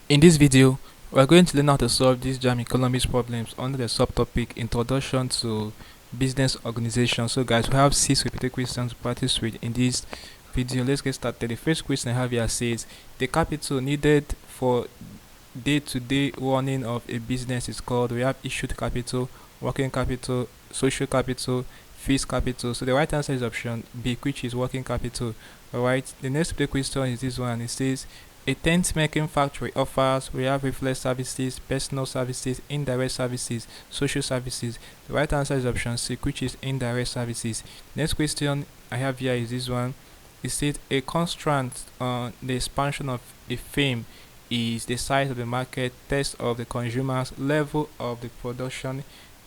In this video, we are going to learn how to solve these JAMB economics problems under the subtopic Introduction to Business Organization. So guys, we have 6 repeated questions to practice with in this video. Let's get started. The first question I have here says, the capital needed for day-to-day running of a business is called, we have issued capital, working capital, social capital, fixed capital. So the right answer is option B, which is working capital. Alright, the next question is this one. It says, a tent making factory offers, we have reflex services, personal services, indirect services, social services. The right answer is option C, which is indirect services. Next question I have here is this one. It says a constraint on the expansion of a firm is the size of the market, taste of the consumers, level of the production,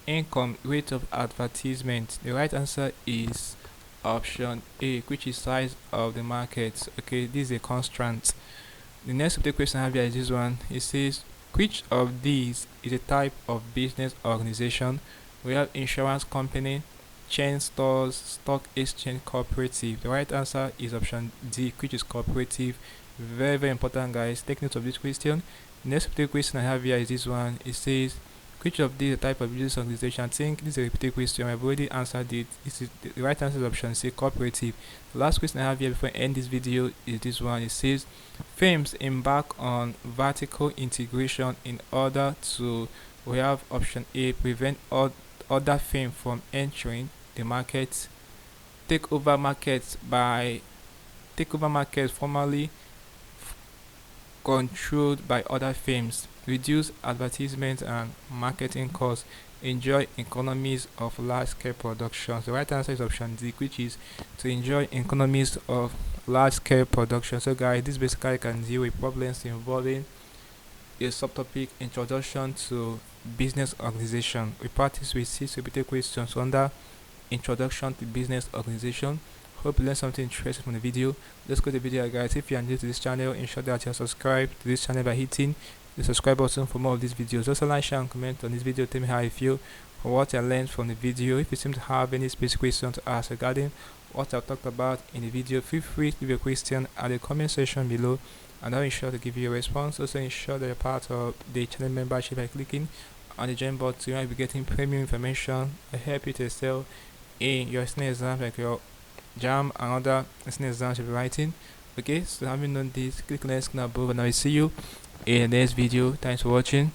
income, rate of advertisement. The right answer is option A, which is size of the market. Okay, this is a constraint. The next question I have here is this one. It says, which of these is a type of business organization? We have insurance company, chain stores, stock exchange, cooperative. The right answer is option D, which is cooperative. Very, very important, guys. Take note of this question. The next question I have here is this one. It says, which of these is a type of business organization? I think this is a repeated question. I've already answered it. This is the right answer is option C, cooperative. The last question I have here before I end this video is this one. It says, firms embark on vertical integration in order to, we have option A, prevent other firms from entering the market, take over markets formerly controlled by other firms, reduce advertisement and marketing costs, enjoy economies of large-scale production. The right answer is option D, which is to enjoy economies of large-scale production. So guys, this basically can deal with problems involving a subtopic Introduction to Business Organization. We practice with 6 repeated questions under Introduction to Business Organization. Hope you learned something interesting from the video. Let's go to the video, guys. If you are new to this channel, ensure that you are subscribed to this channel by hitting the subscribe button for more of these videos. Also like, share and comment on this video. Tell me how you feel or what you learned from the video. If you seem to have any specific questions to ask regarding what I've talked about in the video, feel free to leave your question at the comment section below and I'll ensure to give you a response. Also ensure that you're part of the channel membership by clicking on the join button. You might be getting premium information. I help you to excel in your exams like your JAMB and other exams you'll be writing. Okay, so having done this, click on the screen above and I will see you in the next video. Thanks for watching.